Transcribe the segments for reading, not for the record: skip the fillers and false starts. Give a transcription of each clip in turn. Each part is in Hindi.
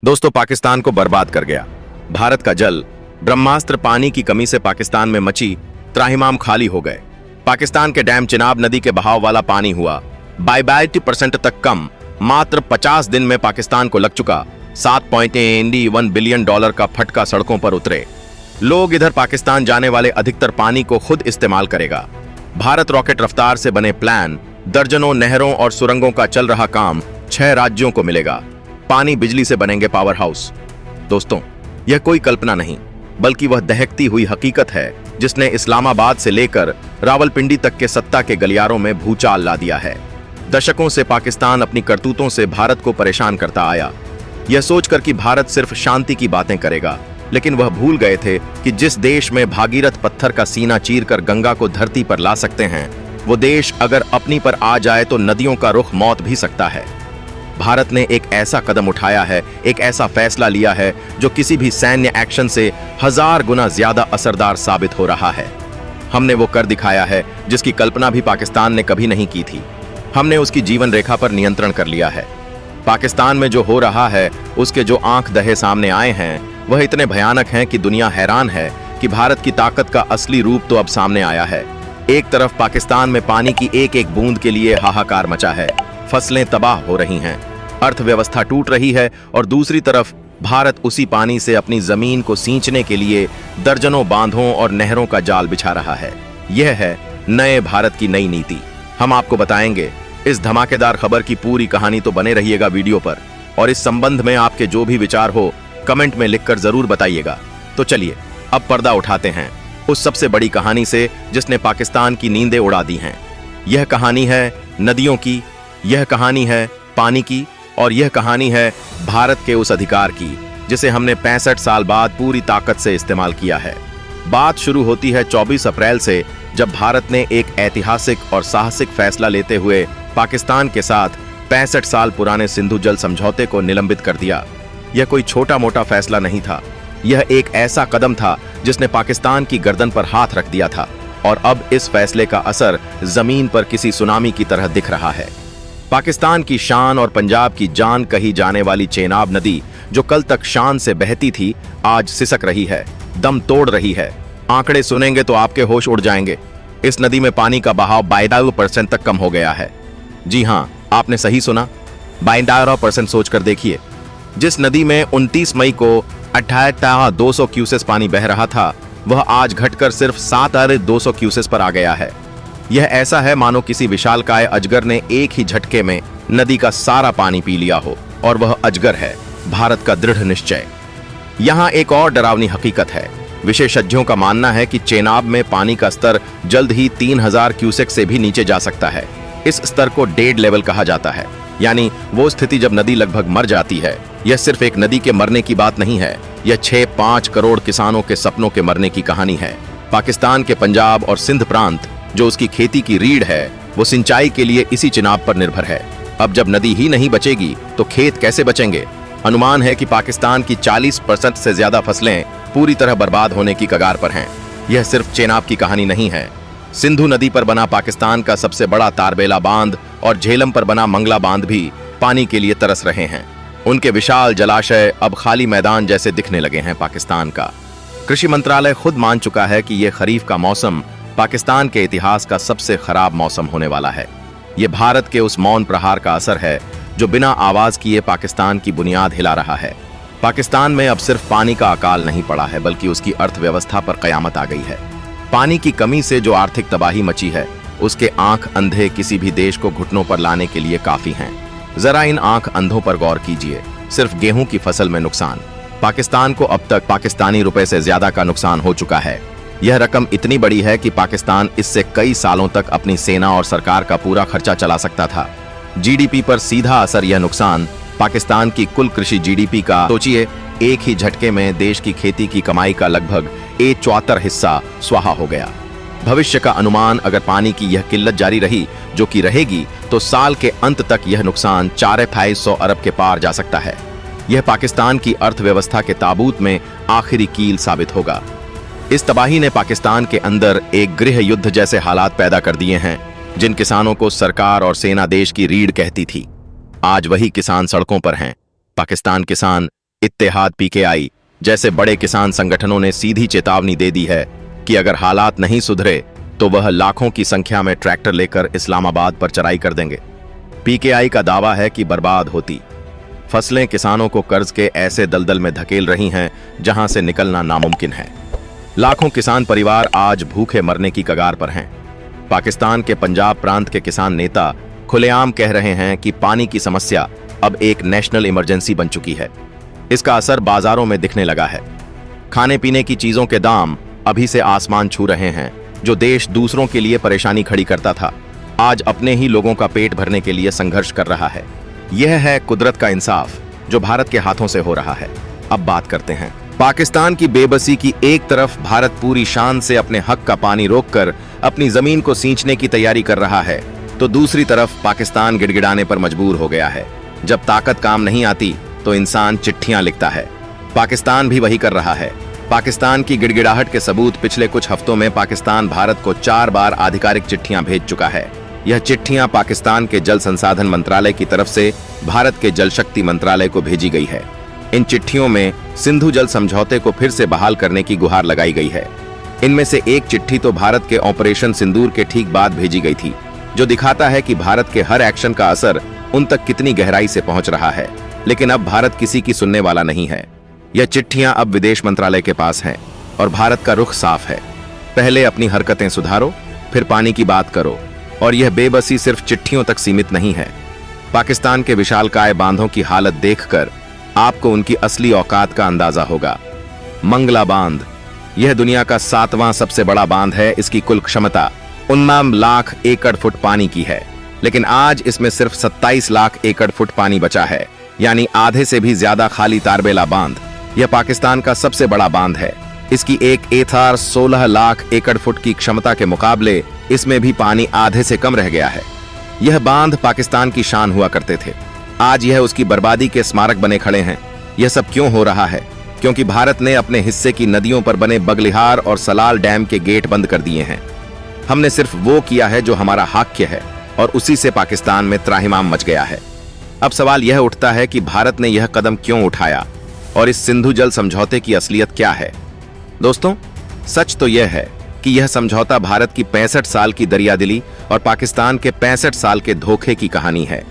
दोस्तों, पाकिस्तान को बर्बाद कर गया। भारत का जल, ब्रह्मास्त्र पानी की कमी से पाकिस्तान में मची त्राहिमाम खाली हो गए। पाकिस्तान के डैम चिनाब नदी के बहाव वाला पानी हुआ 22% तक कम। मात्र 50 दिन में पाकिस्तान को लग चुका $7.1 बिलियन का फटका सड़कों पर उतरे। लोग इधर पाकिस्तान जाने वाले अधिकतर पानी को खुद इस्तेमाल करेगा। भारत रॉकेट रफ्तार से बने प्लान, दर्जनों नहरों और सुरंगों का चल रहा काम 6 राज्यों को मिलेगा। पानी बिजली से बनेंगे पावर हाउस। दोस्तों, यह कोई कल्पना नहीं बल्कि वह दहकती हुई हकीकत है जिसने इस्लामाबाद से लेकर रावलपिंडी तक के सत्ता के गलियारों में भूचाल ला दिया है। दशकों से पाकिस्तान अपनी करतूतों से भारत को परेशान करता आया, यह सोचकर कि भारत सिर्फ शांति की बातें करेगा, लेकिन वह भूल गए थे कि जिस देश में भागीरथ पत्थर का सीना चीरकर गंगा को धरती पर ला सकते हैं, वो देश अगर अपनी पर आ जाए तो नदियों का रुख मौत भी सकता है। भारत ने एक ऐसा कदम उठाया है, एक ऐसा फैसला लिया है जो किसी भी सैन्य एक्शन से 1000 गुना ज्यादा असरदार साबित हो रहा है। हमने वो कर दिखाया है जिसकी कल्पना भी पाकिस्तान ने कभी नहीं की थी। हमने उसकी जीवन रेखा पर नियंत्रण कर लिया है। पाकिस्तान में जो हो रहा है, उसके जो आंख दहे सामने आए हैं, वह इतने भयानक हैं कि दुनिया हैरान है कि भारत की ताकत का असली रूप तो अब सामने आया है। एक तरफ पाकिस्तान में पानी की एक एक बूंद के लिए हाहाकार मचा है, फसलें तबाह हो रही हैं, अर्थव्यवस्था टूट रही है, और दूसरी तरफ भारत उसी पानी से अपनी जमीन को सींचने के लिए दर्जनों बांधों और नहरों का जाल बिछा रहा है। यह है नए भारत की नई नीति। हम आपको बताएंगे। इस धमाकेदार खबर की पूरी कहानी, तो बने रहिएगा वीडियो पर, और इस संबंध में आपके जो भी विचार हो कमेंट में लिखकर जरूर बताइएगा। तो चलिए अब पर्दा उठाते हैं उस सबसे बड़ी कहानी से जिसने पाकिस्तान की नींदें उड़ा दी हैं। यह कहानी है नदियों की, यह कहानी है पानी की, और यह कहानी है भारत के उस अधिकार की जिसे हमने 65 साल बाद पूरी ताकत से इस्तेमाल किया है। बात शुरू होती है 24 अप्रैल से, जब भारत ने एक ऐतिहासिक और साहसिक फैसला लेते हुए पाकिस्तान के साथ 65 साल पुराने सिंधु जल समझौते को निलंबित कर दिया। यह कोई छोटा मोटा फैसला नहीं था, यह एक ऐसा कदम था जिसने पाकिस्तान की गर्दन पर हाथ रख दिया था, और अब इस फैसले का असर जमीन पर किसी सुनामी की तरह दिख रहा है। पाकिस्तान की शान और पंजाब की जान कही जाने वाली चेनाब नदी, जो कल तक शान से बहती थी, आज सिसक रही है, दम तोड़ रही है। आंकड़े सुनेंगे तो आपके होश उड़ जाएंगे। इस नदी में पानी का बहाव 22% तक कम हो गया है। जी हाँ, आपने सही सुना, 22% सोचकर देखिए। जिस नदी में 29 मई को 28,200 क्यूसेस पानी बह रहा था, वह आज घटकर सिर्फ 7,200 क्यूसेस पर आ गया है। यह ऐसा है मानो किसी विशालकाय अजगर ने एक ही झटके में नदी का सारा पानी पी लिया हो, और वह अजगर है भारत का दृढ़ निश्चय। यहाँ एक और डरावनी हकीकत है। विशेषज्ञों का मानना है कि चेनाब में पानी का स्तर जल्द ही 3000 क्यूसेक से भी नीचे जा सकता है। इस स्तर को डेड लेवल कहा जाता है, यानी वो स्थिति जब नदी लगभग मर जाती है। यह सिर्फ एक नदी के मरने की बात नहीं है, यह 6-5 करोड़ किसानों के सपनों के मरने की कहानी है। पाकिस्तान के पंजाब और सिंध प्रांत, जो उसकी खेती की रीढ़ है, वो सिंचाई के लिए इसी चिनाब पर निर्भर है। अब जब नदी ही नहीं बचेगी तो खेत कैसे बचेंगे? अनुमान है कि पाकिस्तान की 40% से ज्यादा फसलें पूरी तरह बर्बाद होने की कगार पर हैं। यह सिर्फ चेनाब की कहानी नहीं है। सिंधु नदी पर बना पाकिस्तान का सबसे बड़ा तारबेला बांध और झेलम पर बना मंगला बांध भी पानी के लिए तरस रहे हैं। उनके विशाल जलाशय अब खाली मैदान जैसे दिखने लगे हैं। पाकिस्तान का कृषि मंत्रालय खुद मान चुका है कि यह खरीफ का मौसम पाकिस्तान के इतिहास का सबसे खराब मौसम होने वाला है। यह भारत के उस मौन प्रहार का असर है जो बिना आवाज किए पाकिस्तान की बुनियाद हिला रहा है। पाकिस्तान में अब सिर्फ पानी का अकाल नहीं पड़ा है, बल्कि उसकी अर्थव्यवस्था पर कयामत आ गई है। पानी की कमी से जो आर्थिक तबाही मची है, उसके आंख अंधे किसी भी देश को घुटनों पर लाने के लिए काफी हैं। जरा इन आंख अंधों पर गौर कीजिए। सिर्फ गेहूं की फसल में नुकसान, पाकिस्तान को अब तक पाकिस्तानी रुपए से ज्यादा का नुकसान हो चुका है। यह रकम इतनी बड़ी है कि पाकिस्तान इससे कई सालों तक अपनी सेना और सरकार का पूरा खर्चा चला सकता था। जीडीपी पर सीधा असर यह नुकसान पाकिस्तान की कुल कृषि जीडीपी का सोचिए। एक ही झटके में देश की खेती की कमाई का लगभग 1/4 हिस्सा स्वाहा हो गया। भविष्य का अनुमान, अगर पानी की यह किल्लत जारी रही, जो कि रहेगी, तो साल के अंत तक यह नुकसान 4,500 अरब के पार जा सकता है। यह पाकिस्तान की अर्थव्यवस्था के ताबूत में आखिरी कील साबित होगा। इस तबाही ने पाकिस्तान के अंदर एक गृह युद्ध जैसे हालात पैदा कर दिए हैं। जिन किसानों को सरकार और सेना देश की रीढ़ कहती थी, आज वही किसान सड़कों पर हैं। पाकिस्तान किसान इत्तेहाद पीकेआई जैसे बड़े किसान संगठनों ने सीधी चेतावनी दे दी है कि अगर हालात नहीं सुधरे तो वह लाखों की संख्या में ट्रैक्टर लेकर इस्लामाबाद पर चढ़ाई कर देंगे। पीकेआई का दावा है कि बर्बाद होती फसलें किसानों को कर्ज के ऐसे दलदल में धकेल रही हैं जहां से निकलना नामुमकिन है। लाखों किसान परिवार आज भूखे मरने की कगार पर हैं। पाकिस्तान के पंजाब प्रांत के किसान नेता खुलेआम कह रहे हैं कि पानी की समस्या अब एक नेशनल इमरजेंसी बन चुकी है। इसका असर बाजारों में दिखने लगा है। खाने पीने की चीजों के दाम अभी से आसमान छू रहे हैं। जो देश दूसरों के लिए परेशानी खड़ी करता था, आज अपने ही लोगों का पेट भरने के लिए संघर्ष कर रहा है। यह है कुदरत का इंसाफ जो भारत के हाथों से हो रहा है। अब बात करते हैं पाकिस्तान की बेबसी की। एक तरफ भारत पूरी शान से अपने हक का पानी रोककर अपनी जमीन को सींचने की तैयारी कर रहा है, तो दूसरी तरफ पाकिस्तान गिड़गिड़ाने पर मजबूर हो गया है। जब ताकत काम नहीं आती तो इंसान चिट्ठियां लिखता है। पाकिस्तान भी वही कर रहा है। पाकिस्तान की गिड़गिड़ाहट के सबूत पिछले कुछ हफ्तों में पाकिस्तान भारत को 4 बार आधिकारिक चिट्ठियां भेज चुका है। यह चिट्ठियां पाकिस्तान के जल संसाधन मंत्रालय की तरफ से भारत के जल शक्ति मंत्रालय को भेजी गई है। इन चिट्ठियों में सिंधु जल समझौते को फिर से बहाल करने की गुहार लगाई गई है। इनमें से एक चिट्ठी तो भारत के ऑपरेशन सिंदूर के ठीक बाद भेजी गई थी, जो दिखाता है कि भारत के हर एक्शन का असर उन तक कितनी गहराई से पहुंच रहा है। लेकिन अब भारत किसी की सुनने वाला नहीं है। यह चिट्ठियां अब विदेश मंत्रालय के पास हैं और भारत का रुख साफ है। पहले अपनी हरकतें सुधारो, फिर पानी की बात करो। और यह बेबसी सिर्फ चिट्ठियों तक सीमित नहीं है। पाकिस्तान के विशालकाय बांधों की हालत देखकर आपको उनकी असली औकात का अंदाजा होगा। मंगला बांध, यह दुनिया का 7वां सबसे बड़ा बांध है। इसकी कुल क्षमता 19 लाख एकड़ फुट पानी की है, लेकिन आज इसमें सिर्फ 27 लाख एकड़ फुट पानी बचा है, यानी आधे से भी ज्यादा खाली तारबेला बांध। यह पाकिस्तान का सबसे बड़ा बांध है। इसकी एक एथार 16 लाख एकड़ फुट की क्षमता के मुकाबले इसमें भी पानी आधे से कम रह गया है। यह बांध पाकिस्तान की शान हुआ करते थे, आज यह उसकी बर्बादी के स्मारक बने खड़े हैं। यह सब क्यों हो रहा है? क्योंकि भारत ने अपने हिस्से की नदियों पर बने बगलिहार और सलाल डैम के गेट बंद कर दिए हैं। हमने सिर्फ वो किया है जो हमारा हाक्य है, और उसी से पाकिस्तान में त्राहिमाम मच गया है। अब सवाल यह उठता है कि भारत ने यह कदम क्यों उठाया और इस सिंधु जल समझौते की असलियत क्या है? दोस्तों, सच तो यह है कि यह समझौता भारत की 65 साल की दरियादिली और पाकिस्तान के 65 साल के धोखे की कहानी है।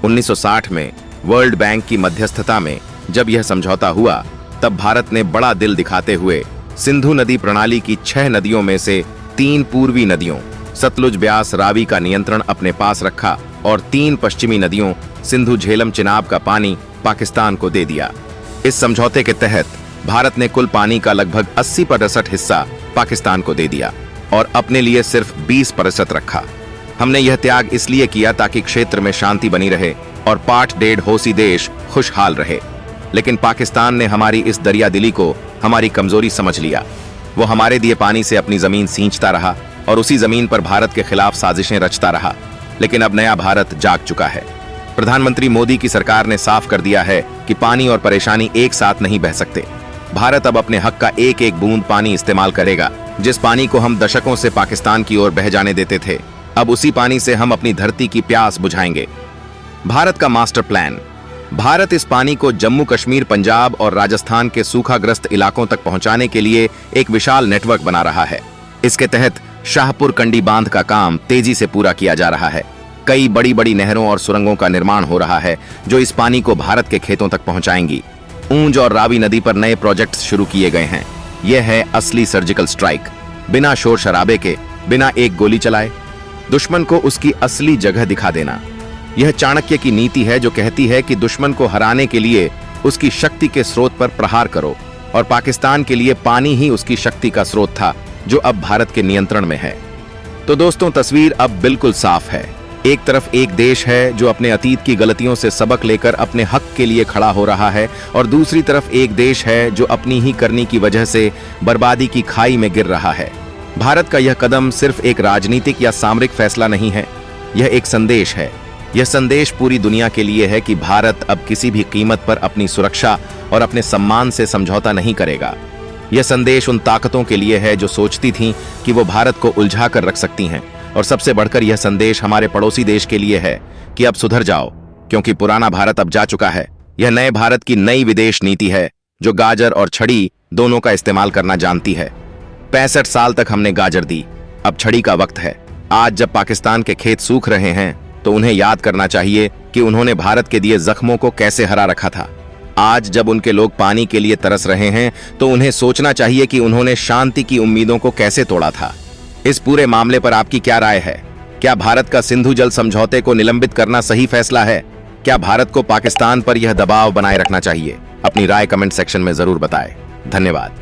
1960 में वर्ल्ड बैंक की मध्यस्थता में जब यह समझौता हुआ, तब भारत ने बड़ा दिल दिखाते हुए सिंधु नदी प्रणाली की 6 नदियों में से 3 पूर्वी नदियों सतलुज, ब्यास, रावी का नियंत्रण अपने पास रखा और 3 पश्चिमी नदियों सिंधु, झेलम, चिनाब का पानी पाकिस्तान को दे दिया। इस समझौते के तहत भारत ने कुल पानी का लगभग 80% हिस्सा पाकिस्तान को दे दिया और अपने लिए सिर्फ 20% रखा। हमने यह त्याग इसलिए किया ताकि क्षेत्र में शांति बनी रहे और पाठ डेढ़ होसी देश खुशहाल रहे। लेकिन पाकिस्तान ने हमारी इस दरियादिली को हमारी कमजोरी समझ लिया। वो हमारे दिए पानी से अपनी जमीन सींचता रहा और उसी जमीन पर भारत के खिलाफ साजिशें रचता रहा। लेकिन अब नया भारत जाग चुका है। प्रधानमंत्री मोदी की सरकार ने साफ कर दिया है कि पानी और परेशानी एक साथ नहीं बह सकते। भारत अब अपने हक का एक एक बूंद पानी इस्तेमाल करेगा। जिस पानी को हम दशकों से पाकिस्तान की ओर बह जाने देते थे, अब उसी पानी से हम अपनी धरती की प्यास बुझाएंगे। भारत का मास्टर प्लान। भारत इस पानी को जम्मू कश्मीर, पंजाब और राजस्थान के सूखाग्रस्त इलाकों तक पहुंचाने के लिए एक विशाल नेटवर्क बना रहा है। इसके तहत शाहपुर कंडी बांध का काम तेजी से पूरा किया जा रहा है। कई बड़ी बड़ी नहरों और सुरंगों का निर्माण हो रहा है जो इस पानी को भारत के खेतों तक पहुंचाएंगी। ऊंज और रावी नदी पर नए प्रोजेक्ट्स शुरू किए गए हैं। यह है असली सर्जिकल स्ट्राइक। बिना शोर शराबे के, बिना एक गोली चलाए, दुश्मन को उसकी असली जगह दिखा देना। यह चाणक्य की नीति है जो कहती है कि दुश्मन को हराने के लिए उसकी शक्ति के स्रोत पर प्रहार करो, और पाकिस्तान के लिए पानी ही उसकी शक्ति का स्रोत था जो अब भारत के नियंत्रण में है। तो दोस्तों, तस्वीर अब बिल्कुल साफ है। एक तरफ एक देश है जो अपने अतीत की गलतियों से सबक लेकर अपने हक के लिए खड़ा हो रहा है, और दूसरी तरफ एक देश है जो अपनी ही करनी की वजह से बर्बादी की खाई में गिर रहा है। भारत का यह कदम सिर्फ एक राजनीतिक या सामरिक फैसला नहीं है, यह एक संदेश है। यह संदेश पूरी दुनिया के लिए है कि भारत अब किसी भी कीमत पर अपनी सुरक्षा और अपने सम्मान से समझौता नहीं करेगा। यह संदेश उन ताकतों के लिए है जो सोचती थीं कि वो भारत को उलझा कर रख सकती हैं, और सबसे बढ़कर यह संदेश हमारे पड़ोसी देश के लिए है कि अब सुधर जाओ, क्योंकि पुराना भारत अब जा चुका है। यह नए भारत की नई विदेश नीति है जो गाजर और छड़ी दोनों का इस्तेमाल करना जानती है। 65 साल तक हमने गाजर दी, अब छड़ी का वक्त है। आज जब पाकिस्तान के खेत सूख रहे हैं तो उन्हें याद करना चाहिए कि उन्होंने भारत के दिए जख्मों को कैसे हरा रखा था। आज जब उनके लोग पानी के लिए तरस रहे हैं तो उन्हें सोचना चाहिए कि उन्होंने शांति की उम्मीदों को कैसे तोड़ा था। इस पूरे मामले पर आपकी क्या राय है? क्या भारत का सिंधु जल समझौते को निलंबित करना सही फैसला है? क्या भारत को पाकिस्तान पर यह दबाव बनाए रखना चाहिए? अपनी राय कमेंट सेक्शन में जरूर बताएं। धन्यवाद।